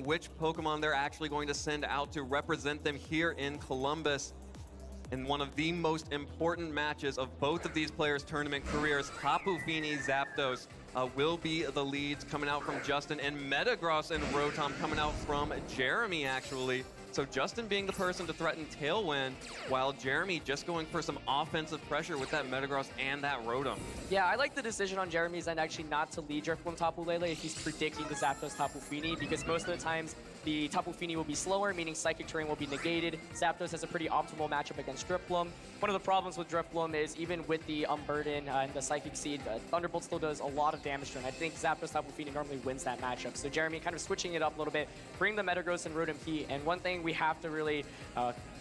which Pokemon they're actually going to send out to represent them here in Columbus. In one of the most important matches of both of these players' tournament careers, Tapu Fini, Zapdos will be the leads coming out from Justin, and Metagross and Rotom coming out from Jeremy, actually. So Justin being the person to threaten Tailwind, while Jeremy just going for some offensive pressure with that Metagross and that Rotom. Yeah, I like the decision on Jeremy's end actually not to lead Drifloom Tapu Lele if he's predicting the Zapdos Tapu Fini, because most of the times the Tapu Fini will be slower, meaning Psychic Terrain will be negated. Zapdos has a pretty optimal matchup against Drifloom. One of the problems with Drifloom is even with the Unburden and the Psychic Seed, Thunderbolt still does a lot of damage to him. I think Zapdos Tapu Fini normally wins that matchup. So Jeremy kind of switching it up a little bit, bring the Metagross and Rotom Heat, and one thing we have to really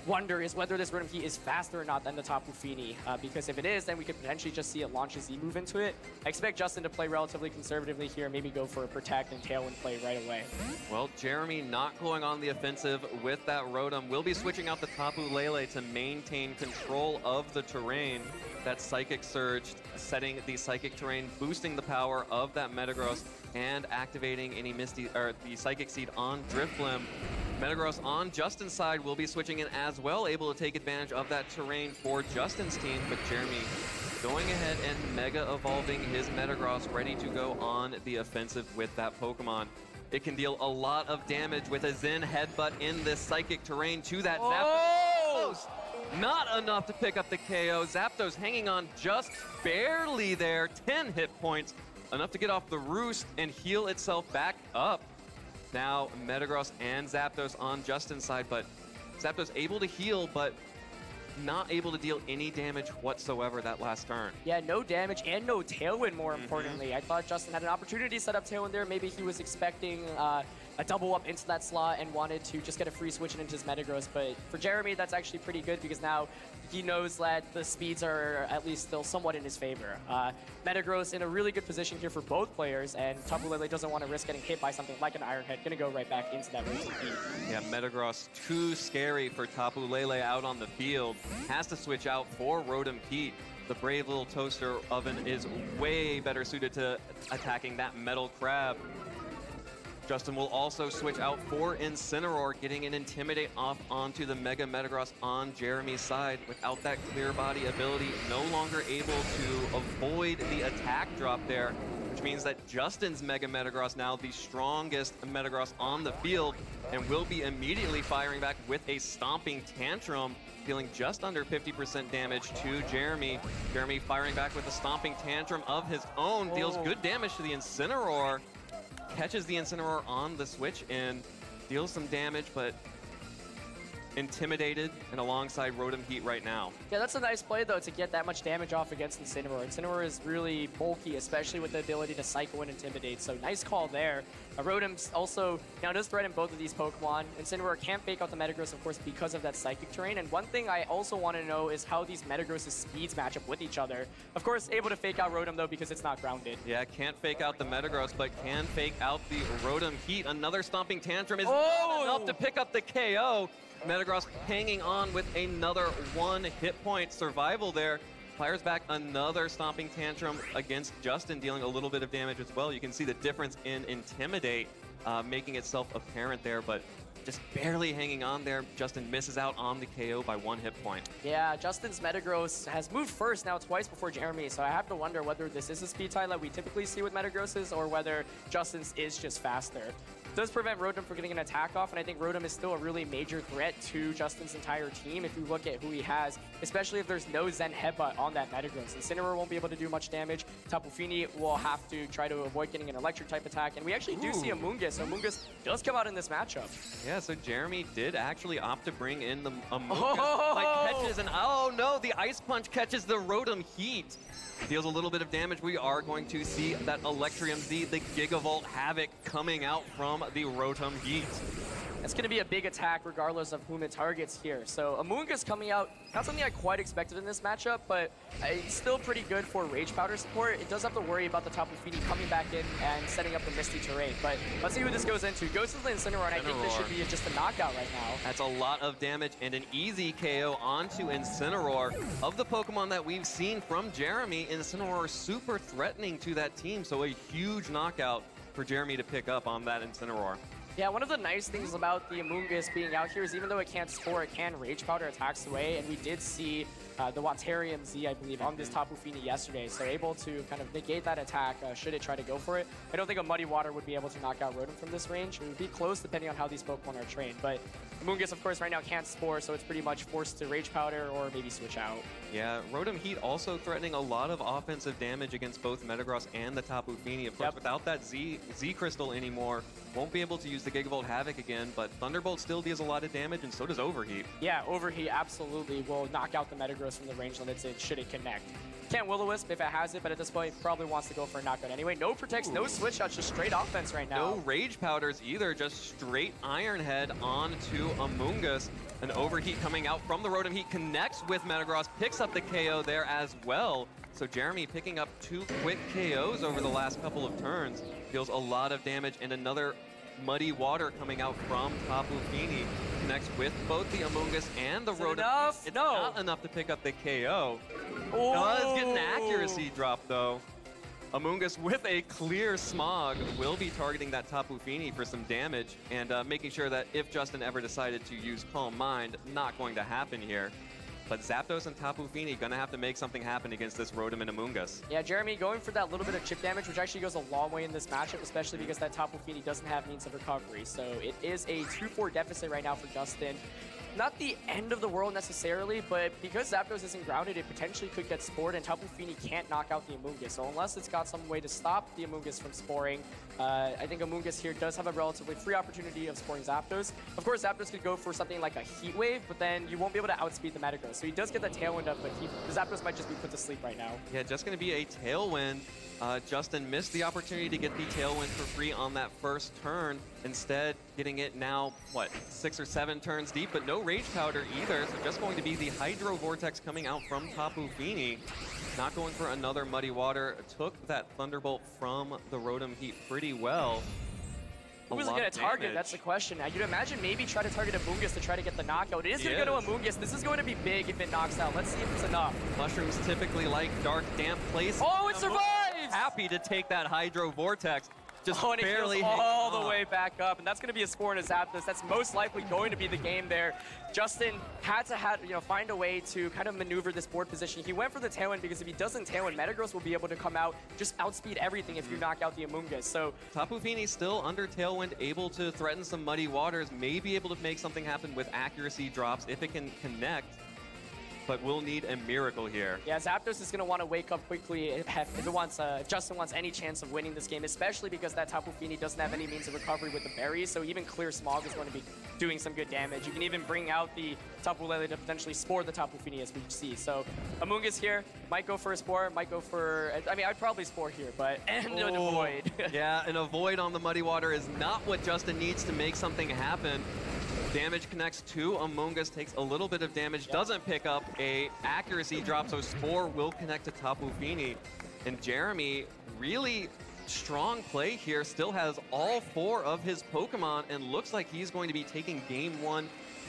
wonder is whether this Rotom Heat is faster or not than the Tapu Fini, because if it is, then we could potentially just see it launch a Z-move into it. I expect Justin to play relatively conservatively here, maybe go for a Protect and Tailwind play right away. Well, Jeremy not going on the offensive with that Rotom. Will be switching out the Tapu Lele to maintain control of the terrain. That Psychic Surge, setting the Psychic Terrain, boosting the power of that Metagross, and activating any Misty or the Psychic Seed on Drifblim. Metagross on Justin's side will be switching in as well, able to take advantage of that terrain for Justin's team, but Jeremy going ahead and Mega Evolving his Metagross, ready to go on the offensive with that Pokemon. It can deal a lot of damage with a Zen Headbutt in this Psychic Terrain to that Zapdos. Not enough to pick up the KO. Zapdos hanging on just barely there, 10 hit points, enough to get off the roost and heal itself back up. Now Metagross and Zapdos on Justin's side, but Zapdos able to heal, but not able to deal any damage whatsoever that last turn. Yeah, no damage and no Tailwind, more importantly. I thought Justin had an opportunity to set up Tailwind there. Maybe he was expecting a double up into that slot and wanted to just get a free switch into his Metagross. But for Jeremy, that's actually pretty good because now he knows that the speeds are at least still somewhat in his favor. Metagross in a really good position here for both players, and Tapu Lele doesn't want to risk getting hit by something like an Iron Head. Gonna go right back into that Rotom Heat. Yeah, Metagross too scary for Tapu Lele out on the field. Has to switch out for Rotom Heat. The brave little toaster oven is way better suited to attacking that Metal Crab. Justin will also switch out for Incineroar, getting an Intimidate off onto the Mega Metagross on Jeremy's side. Without that Clear Body ability, no longer able to avoid the attack drop there, which means that Justin's Mega Metagross now the strongest Metagross on the field, and will be immediately firing back with a Stomping Tantrum, dealing just under 50% damage to Jeremy. Jeremy firing back with a Stomping Tantrum of his own, deals good damage to the Incineroar. Catches the Incineroar on the switch and deals some damage, but intimidated and alongside Rotom Heat right now. Yeah, that's a nice play, though, to get that much damage off against Incineroar. Incineroar is really bulky, especially with the ability to Psycho and Intimidate, so nice call there. Rotom also now does threaten both of these Pokemon. Incineroar can't fake out the Metagross, of course, because of that Psychic Terrain. And one thing I also want to know is how these Metagross' speeds match up with each other. Of course, able to fake out Rotom, though, because it's not grounded. Yeah, can't fake out the Metagross, but can fake out the Rotom Heat. Another Stomping Tantrum is not enough to pick up the KO. Metagross hanging on with another 1 hit point survival there. Fires back another Stomping Tantrum against Justin, dealing a little bit of damage as well. You can see the difference in Intimidate making itself apparent there, but just barely hanging on there. Justin misses out on the KO by 1 hit point. Yeah, Justin's Metagross has moved first now twice before Jeremy, so I have to wonder whether this is a speed tie that we typically see with Metagrosses or whether Justin's is just faster. Does prevent Rotom from getting an attack off, and I think Rotom is still a really major threat to Justin's entire team if you look at who he has, especially if there's no Zen Headbutt on that Metagross. Incineroar won't be able to do much damage. Tapu Fini will have to try to avoid getting an electric type attack, and we actually do see Amoonguss, so Amoonguss does come out in this matchup. Yeah, so Jeremy did actually opt to bring in the Amoonguss, like catches, and oh no, the Ice Punch catches the Rotom Heat. Deals a little bit of damage. We are going to see that Electrium Z, the Gigavolt Havoc, coming out from the Rotom Heat. It's going to be a big attack regardless of whom it targets here. So Amoonguss coming out, not something I quite expected in this matchup, but it's still pretty good for Rage Powder support. It does have to worry about the Tapu Fini coming back in and setting up the Misty Terrain. But let's see who this goes into. Goes to the Incineroar, and I think this should be just a knockout right now. That's a lot of damage and an easy KO onto Incineroar. Of the Pokemon that we've seen from Jeremy, Incineroar super threatening to that team, so a huge knockout for Jeremy to pick up on that Incineroar. Yeah, one of the nice things about the Amoonguss being out here is even though it can't spore, it can Rage Powder attacks away, and we did see the Watarium Z, I believe, on this Tapu Fini yesterday, so able to kind of negate that attack should it try to go for it. I don't think a Muddy Water would be able to knock out Rotom from this range. It would be close depending on how these Pokemon are trained, but Amoonguss, of course, right now can't spore, so it's pretty much forced to Rage Powder or maybe switch out. Yeah, Rotom Heat also threatening a lot of offensive damage against both Metagross and the Tapu Fini. Of course, without that Z Crystal anymore, won't be able to use the Gigavolt Havoc again, but Thunderbolt still deals a lot of damage, and so does Overheat. Yeah, Overheat absolutely will knock out the Metagross from the range limits should it connect. Can't Will-O-Wisp if it has it, but at this point, probably wants to go for a knockout anyway. No protects, no switch shots, just straight offense right now. No Rage Powders either, just straight Iron Head onto Amoonguss. An Overheat coming out from the Rotom Heat connects with Metagross, picks up the KO there as well. So Jeremy picking up 2 quick KOs over the last couple of turns. Deals a lot of damage, and another Muddy Water coming out from Tapu Fini. Connects with both the Amoonguss and the Rotom. It's not enough to pick up the KO. Oh. Does get an accuracy drop though. Amoonguss with a clear Smog will be targeting that Tapu Fini for some damage and making sure that if Justin ever decided to use Calm Mind, not going to happen here. But Zapdos and Tapu Fini gonna have to make something happen against this Rotom and Amoonguss. Yeah, Jeremy going for that little bit of chip damage, which actually goes a long way in this matchup, especially because that Tapu Fini doesn't have means of recovery. So it is a 2-4 deficit right now for Justin. Not the end of the world necessarily, but because Zapdos isn't grounded, it potentially could get spored, and Tapu Fini can't knock out the Amoonguss. So unless it's got some way to stop the Amoonguss from sporing, I think Amoonguss here does have a relatively free opportunity of sporing Zapdos. Of course, Zapdos could go for something like a Heat Wave, but then you won't be able to outspeed the Metagross. So he does get the Tailwind up, but Zapdos might just be put to sleep right now. Yeah, just going to be a Tailwind. Justin missed the opportunity to get the Tailwind for free on that first turn. Instead, getting it now, what, 6 or 7 turns deep, but no Rage Powder either. So just going to be the Hydro Vortex coming out from Tapu Fini. Not going for another Muddy Water. Took that Thunderbolt from the Rotom Heat pretty well. Who is it going to target? That's the question. You'd imagine maybe try to target Amoonguss to try to get the knockout. It is going to go to Amoonguss. This is going to be big if it knocks out. Let's see if it's enough. Mushrooms typically like dark, damp places. Oh, it survives! Happy to take that Hydro Vortex. Just and barely it all the way back up, and that's going to be a score in a Zapdos. That's most likely going to be the game there. Justin had to find a way to kind of maneuver this board position. He went for the Tailwind because if he doesn't Tailwind, Metagross will be able to come out, just outspeed everything if you knock out the Amoonguss. So Tapu Fini still under Tailwind, able to threaten some Muddy Waters, may be able to make something happen with accuracy drops if it can connect. But we'll need a miracle here. Yeah, Zapdos is going to want to wake up quickly if Justin wants any chance of winning this game, especially because that Tapu Fini doesn't have any means of recovery with the berries, so even clear Smog is going to be doing some good damage. You can even bring out the Tapu Lele to potentially spore the Tapu Fini, as we see. So Amoonguss here might go for a spore, might go for... I mean, I'd probably spore here, but... And an Avoid. Yeah, an Avoid on the Muddy Water is not what Justin needs to make something happen. Damage connects to Amoonguss, takes a little bit of damage, doesn't pick up a accuracy drop, so Spore will connect to Tapu Fini. And Jeremy, really strong play here, still has all 4 of his Pokemon, and looks like he's going to be taking game 1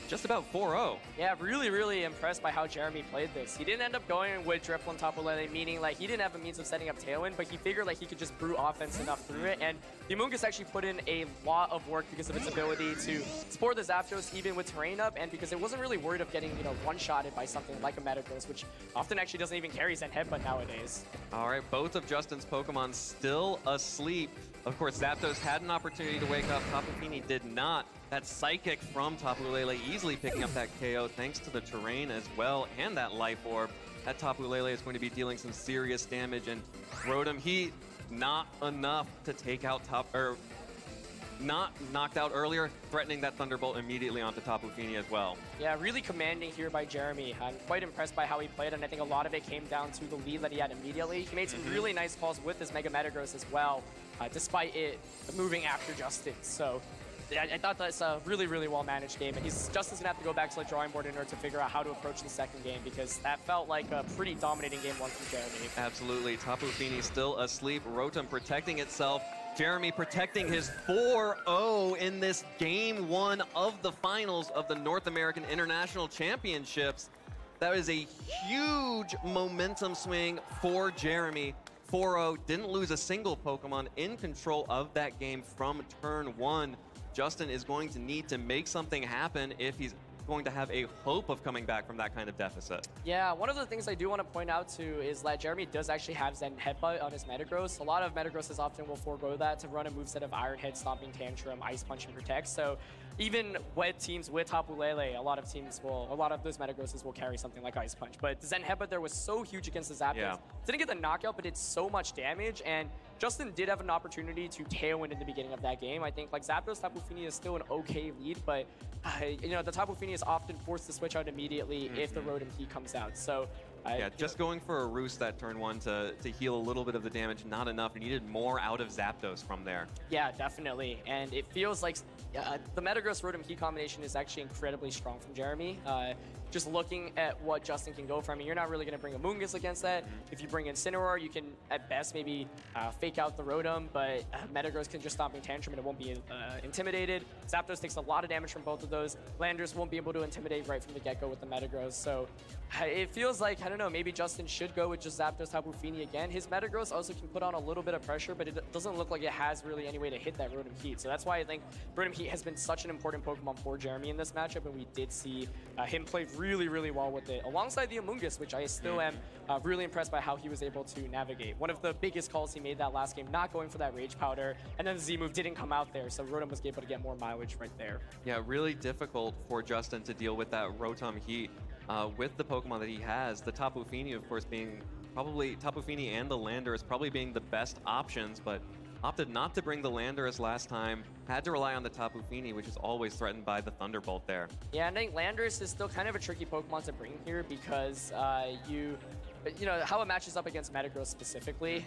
just about 4-0. Yeah, really, really impressed by how Jeremy played this. He didn't end up going with Drifloon Tapu Lele, meaning like he didn't have a means of setting up Tailwind, but he figured like he could just brew offense enough through it. And the Amoonguss actually put in a lot of work because of its ability to spore the Zapdos even with terrain up, and because it wasn't really worried of getting, one-shotted by something like a Metagross, which often actually doesn't even carry Zen Headbutt nowadays. All right, both of Justin's Pokemon still asleep. Of course, Zapdos had an opportunity to wake up. Tapu Fini did not. That Psychic from Tapu Lele easily picking up that KO thanks to the terrain as well and that Life Orb. That Tapu Lele is going to be dealing some serious damage, and Rotom Heat not enough to take out not knocked out earlier, threatening that Thunderbolt immediately onto Tapu Fini as well. Yeah, really commanding here by Jeremy. I'm quite impressed by how he played, and I think a lot of it came down to the lead that he had immediately. He made some really nice calls with his Mega Metagross as well, despite it moving after Justin. So I thought that's a really, really well-managed game, and Justin's gonna have to go back to the drawing board in order to figure out how to approach the second game, because that felt like a pretty dominating game 1 from Jeremy. Absolutely. Tapu Fini still asleep. Rotom protecting itself. Jeremy protecting his 4-0 in this game 1 of the finals of the North American International Championships. That is a huge momentum swing for Jeremy. 4-0, didn't lose a single Pokemon, in control of that game from turn 1. Justin is going to need to make something happen if he's going to have a hope of coming back from that kind of deficit. Yeah, one of the things I do want to point out too is that Jeremy does actually have Zen Headbutt on his Metagross. A lot of Metagrosses often will forego that to run a moveset of Iron Head, Stomping Tantrum, Ice Punch, and Protect. So even with teams with Tapu Lele, a lot of those Metagrosses will carry something like Ice Punch. But the Zen Headbutt there was so huge against the Zapdos. Yeah. Didn't get the knockout, but did so much damage. And Justin did have an opportunity to Tailwind in the beginning of that game. I think like Zapdos, Tapu Fini is still an okay lead, but you know, the Tapu Fini is often forced to switch out immediately if the Rotom Heat comes out. So yeah, just going for a Roost that turn 1 to heal a little bit of the damage, not enough. You needed more out of Zapdos from there. Yeah, definitely. And it feels like the Metagross Rotom Heat combination is actually incredibly strong from Jeremy. Just looking at what Justin can go for, I mean, you're not really going to bring a Moongus against that. If you bring Incineroar, you can, at best, maybe fake out the Rotom, but Metagross can just Stomping Tantrum and it won't be intimidated. Zapdos takes a lot of damage from both of those. Landers won't be able to intimidate right from the get-go with the Metagross. So it feels like, I don't know, maybe Justin should go with just Zapdos, Tapu Fini again. His Metagross also can put on a little bit of pressure, but it doesn't look like it has really any way to hit that Rotom Heat. So that's why I think Rotom Heat has been such an important Pokemon for Jeremy in this matchup, and we did see him play really, really well with it, alongside the Amoonguss, which I still am really impressed by how he was able to navigate. One of the biggest calls he made that last game, not going for that Rage Powder, and then the Z-move didn't come out there, so Rotom was able to get more mileage right there. Yeah, really difficult for Justin to deal with that Rotom Heat with the Pokemon that he has. The Tapu Fini, of course, being probably Tapu Fini and the Landorus probably being the best options, but opted not to bring the Landorus last time, had to rely on the Tapu Fini, which is always threatened by the Thunderbolt there. Yeah, I think Landorus is still kind of a tricky Pokemon to bring here because you know, how it matches up against Metagross specifically,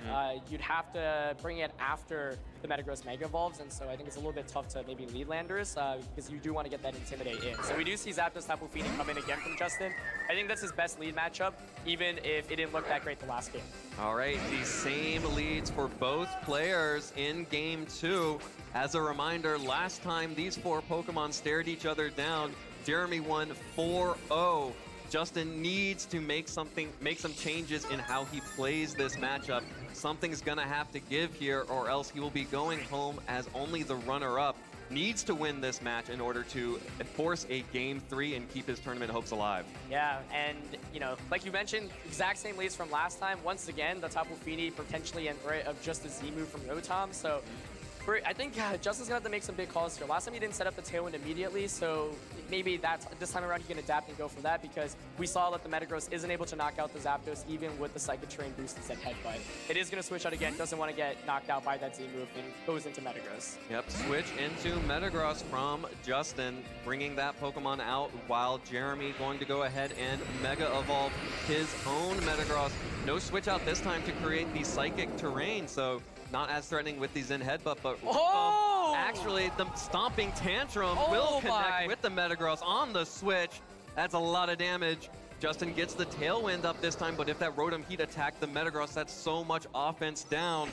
you'd have to bring it after the Metagross Mega Evolves, and so I think it's a little bit tough to maybe lead Landorus because you do want to get that Intimidate in. So we do see Zapdos, Tapu Fini come in again from Justin. I think that's his best lead matchup, even if it didn't look that great the last game. All right, the same leads for both players in Game 2. As a reminder, last time these 4 Pokemon stared each other down, Jeremy won 4-0. Justin needs to make some changes in how he plays this matchup. Something's gonna have to give here, or else he will be going home as only the runner-up. Needs to win this match in order to force a Game 3 and keep his tournament hopes alive. Yeah, and you know, like you mentioned, exact same leads from last time. Once again, the Tapu Fini potentially in threat of just a Z-move from Rotom, so I think Justin's gonna have to make some big calls here. Last time he didn't set up the Tailwind immediately, so maybe this time around he can adapt and go for that, because we saw that the Metagross isn't able to knock out the Zapdos even with the Psychic Terrain boost instead Headbutt. It is gonna switch out again, doesn't want to get knocked out by that Z-move, and goes into Metagross. Yep, switch into Metagross from Justin, bringing that Pokemon out, while Jeremy going to go ahead and Mega Evolve his own Metagross. No switch out this time to create the Psychic Terrain, so not as threatening with the Zen Headbutt, but actually the Stomping Tantrum will connect with the Metagross on the switch. That's a lot of damage. Justin gets the Tailwind up this time, but if that Rotom Heat attacked the Metagross, that's so much offense down.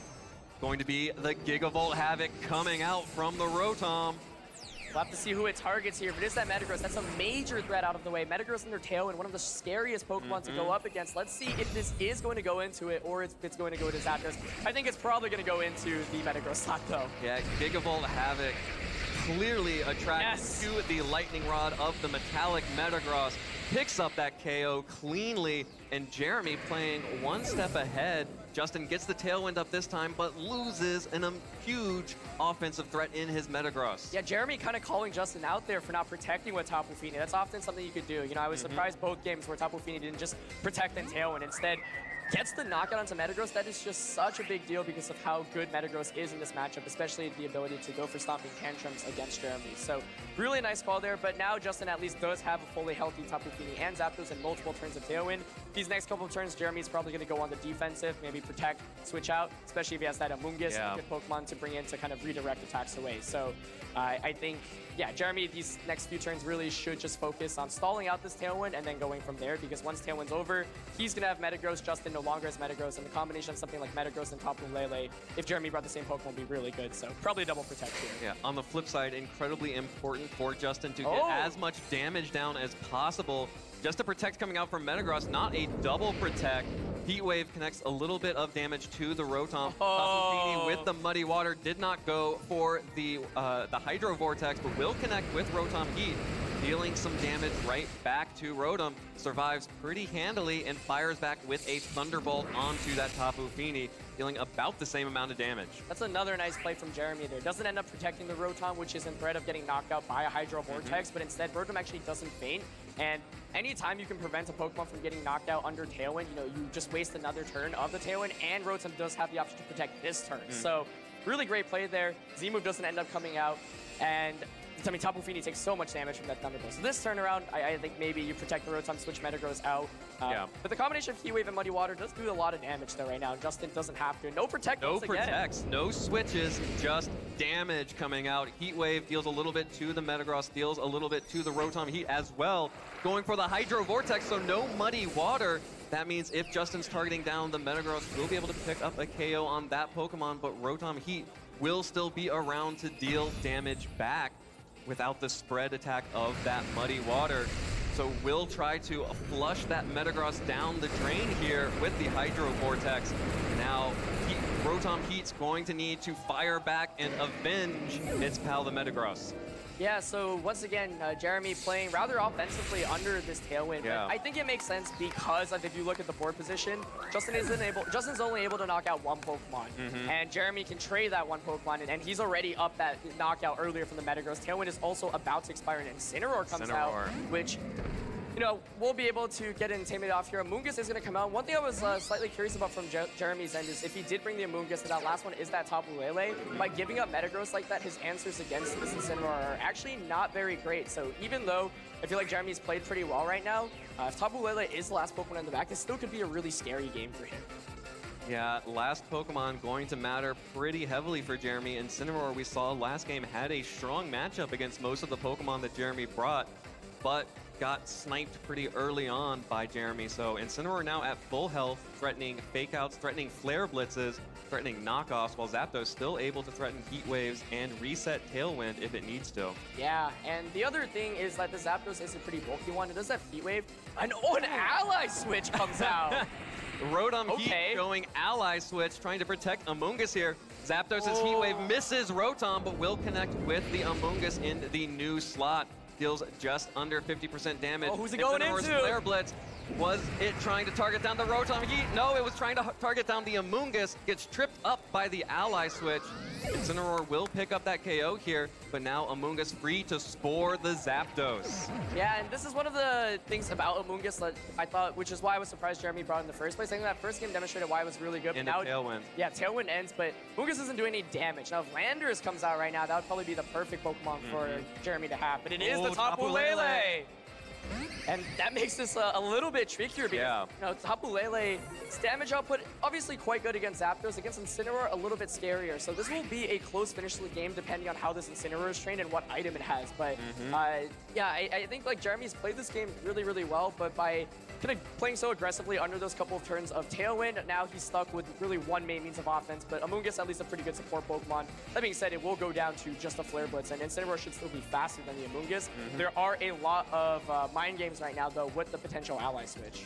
Going to be the Gigavolt Havoc coming out from the Rotom. We'll have to see who it targets here. If it is that Metagross, that's a major threat out of the way. Metagross and their Tailwind, one of the scariest Pokemon to go up against. Let's see if this is going to go into it or if it's going to go to Zapdos. I think it's probably going to go into the Metagross slot, though. Yeah, Gigavolt Havoc clearly attracted to the Lightning Rod of the Metallic Metagross. Picks up that KO cleanly, and Jeremy playing one step ahead. Justin gets the Tailwind up this time, but loses a huge offensive threat in his Metagross. Yeah, Jeremy kind of calling Justin out there for not protecting with Tapu Fini. That's often something you could do. You know, I was surprised both games where Tapu Fini didn't just protect and Tailwind. Instead, gets the knockout onto Metagross. That is just such a big deal because of how good Metagross is in this matchup, especially the ability to go for Stomping Tantrums against Jeremy. So really nice call there, but now Justin at least does have a fully healthy Tapu Fini and Zapdos and multiple turns of Tailwind. These next couple of turns, Jeremy's probably going to go on the defensive, maybe protect, switch out, especially if he has that Amoonguss, good Pokemon to bring in to kind of redirect attacks away. So I think, yeah, Jeremy, these next few turns really should just focus on stalling out this Tailwind and then going from there, because once Tailwind's over, he's going to have Metagross. Justin no longer has Metagross, and the combination of something like Metagross and Tapu Lele, if Jeremy brought the same Pokemon, would be really good. So probably double protect here. Yeah, on the flip side, incredibly important for Justin to get as much damage down as possible, just to protect coming out from Metagross, not a double protect. Heat Wave connects a little bit of damage to the Rotom. Tapu Fini with the Muddy Water did not go for the Hydro Vortex, but will connect with Rotom Heat, dealing some damage right back to Rotom. Survives pretty handily and fires back with a Thunderbolt onto that Tapu Fini, dealing about the same amount of damage. That's another nice play from Jeremy there. Doesn't end up protecting the Rotom, which is in threat of getting knocked out by a Hydro Vortex, but instead Rotom actually doesn't faint. And anytime you can prevent a Pokemon from getting knocked out under Tailwind, you just waste another turn of the Tailwind, and Rotom does have the option to protect this turn. So really great play there. Z-move doesn't end up coming out, and I mean, Tapu Fini takes so much damage from that Thunderbolt. So this turn around, I think maybe you protect the Rotom, switch Metagross out. But the combination of Heat Wave and Muddy Water does do a lot of damage though right now. Justin doesn't have to. No protect. No protects, no switches, just damage coming out. Heat Wave deals a little bit to the Metagross, deals a little bit to the Rotom Heat as well. Going for the Hydro Vortex, so no Muddy Water. That means if Justin's targeting down the Metagross, we'll be able to pick up a KO on that Pokemon, but Rotom Heat will still be around to deal damage back without the spread attack of that Muddy Water. So we'll try to flush that Metagross down the drain here with the Hydro Vortex. Now, Rotom Heat's going to need to fire back and avenge its pal, the Metagross. Yeah, so once again, Jeremy playing rather offensively under this Tailwind. Yeah. But I think it makes sense because of, if you look at the board position, Justin's only able to knock out one Pokemon. And Jeremy can trade that one Pokemon, and he's already up that knockout earlier from the Metagross. Tailwind is also about to expire, and Incineroar comes out, which, we'll be able to get an Intimidate off here. Amoonguss is going to come out. One thing I was slightly curious about from Jeremy's end is if he did bring the Amoonguss, and that last one is that Tapu Lele, by giving up Metagross like that, his answers against this Incineroar are actually not very great. So even though I feel like Jeremy's played pretty well right now, if Tapu Lele is the last Pokemon in the back, this still could be a really scary game for him. Yeah, last Pokemon going to matter pretty heavily for Jeremy. Incineroar, we saw last game, had a strong matchup against most of the Pokemon that Jeremy brought, but got sniped pretty early on by Jeremy. So Incineroar now at full health, threatening Fake Outs, threatening Flare Blitzes, threatening Knockoffs, while Zapdos still able to threaten Heat Waves and reset Tailwind if it needs to. Yeah, and the other thing is that the Zapdos is a pretty bulky one. It does have Heat Wave. An Ally Switch comes out. Rotom Heat going Ally Switch, trying to protect Amoonguss here. Zapdos' Heat Wave misses Rotom, but will connect with the Amoonguss in the new slot. Deals just under 50% damage. Who's it going into? Flare Blitz. Was it trying to target down the Rotom Heat? No, it was trying to target down the Amoonguss. Gets tripped up by the Ally Switch. Incineroar will pick up that KO here, but now Amoonguss free to spore the Zapdos. Yeah, and this is one of the things about Amoonguss that I thought, which is why I was surprised Jeremy brought in the first place. I think that first game demonstrated why it was really good. Into Tailwind. Yeah, Tailwind ends, but Amoonguss doesn't do any damage. Now, if Landorus comes out right now, that would probably be the perfect Pokemon for Jeremy to have, but it is the Tapu Lele. And that makes this a little bit trickier because Tapu Lele's damage output obviously quite good against Zapdos. Against Incineroar, a little bit scarier. So this will be a close finish to the game depending on how this Incineroar is trained and what item it has. But yeah, I think like Jeremy's played this game really, really well, but by kind of playing so aggressively under those couple of turns of Tailwind, now he's stuck with really one main means of offense, but Amoonguss at least a pretty good support Pokemon. That being said, it will go down to just a Flare Blitz, and Incineroar should still be faster than the Amoonguss. There are a lot of mind games right now, though, with the potential Ally Switch.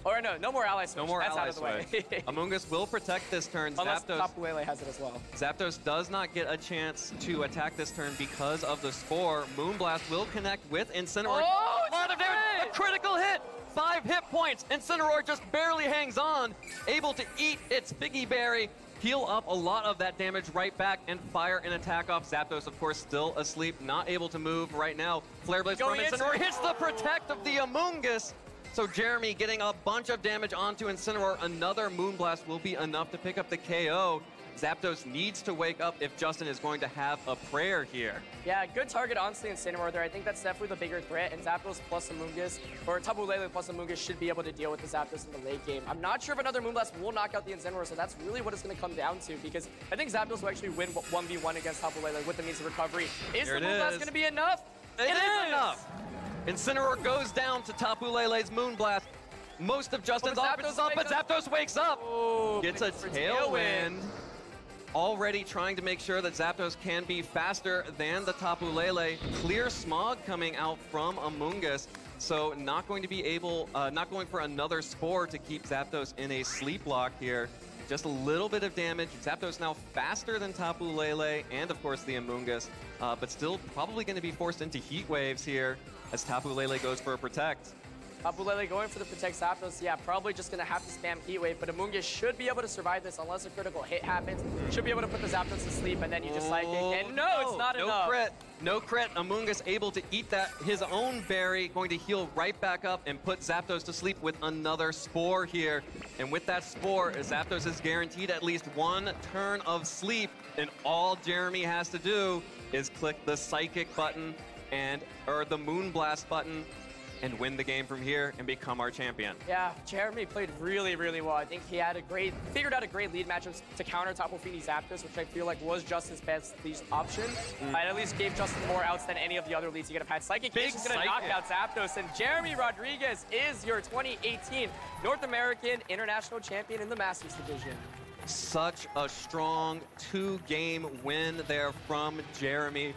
Or no more Ally Switch. No more That's Ally out of the way. Amoonguss will protect this turn. Unless Tapu Lele has it as well. Zapdos does not get a chance to attack this turn because of the Spore. Moonblast will connect with Incineroar. Oh, a lot of damage! A critical hit! 5 hit points. Incineroar just barely hangs on, able to eat its Figgy Berry, heal up a lot of that damage right back, and fire an attack off. Zapdos, of course, still asleep, not able to move right now. Flare Blitz from Incineroar hits the protect of the Amoonguss. So Jeremy getting a bunch of damage onto Incineroar. Another Moonblast will be enough to pick up the KO. Zapdos needs to wake up if Justin is going to have a prayer here. Yeah, good target, honestly, Incineroar there. I think that's definitely the bigger threat, and Zapdos plus Amoonguss, or Tapu Lele plus Amoonguss should be able to deal with the Zapdos in the late game. I'm not sure if another Moonblast will knock out the Incineroar, so that's really what it's going to come down to, because I think Zapdos will actually win 1v1 against Tapu Lele with the means of recovery. Is the Moonblast going to be enough? It is enough! Incineroar goes down to Tapu Lele's Moonblast. Most of Justin's offense is up, but Zapdos wakes up! Gets a Tailwind. Already trying to make sure that Zapdos can be faster than the Tapu Lele. Clear Smog coming out from Amoonguss. So not going to be able, not going for another Spore to keep Zapdos in a sleep lock here. Just a little bit of damage. Zapdos now faster than Tapu Lele and, of course, the Amoonguss, but still probably going to be forced into Heat Waves here as Tapu Lele goes for a Protect. Tapu Lele going for the Protect Zapdos, yeah, probably just going to have to spam Heat Wave, but Amoonguss should be able to survive this unless a critical hit happens. Should be able to put the Zapdos to sleep, and then you just Psychic, and no, it's not enough. No crit. No crit. Amoonguss able to eat that his own berry, going to heal right back up and put Zapdos to sleep with another Spore here. And with that Spore, Zapdos is guaranteed at least one turn of sleep, and all Jeremy has to do is click the Psychic button or the Moonblast button and win the game from here and become our champion. Yeah, Jeremy played really, really well. I think he had figured out a great lead matchup to counter Tapu Fini Zapdos, which I feel like was Justin's best lead option. And at least gave Justin more outs than any of the other leads he could have had. Psychic is going to knock out Zapdos, and Jeremy Rodriguez is your 2018 North American International Champion in the Masters Division. Such a strong two-game win there from Jeremy.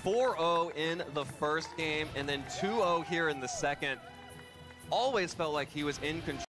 4-0 in the first game, and then 2-0 here in the second. Always felt like he was in control.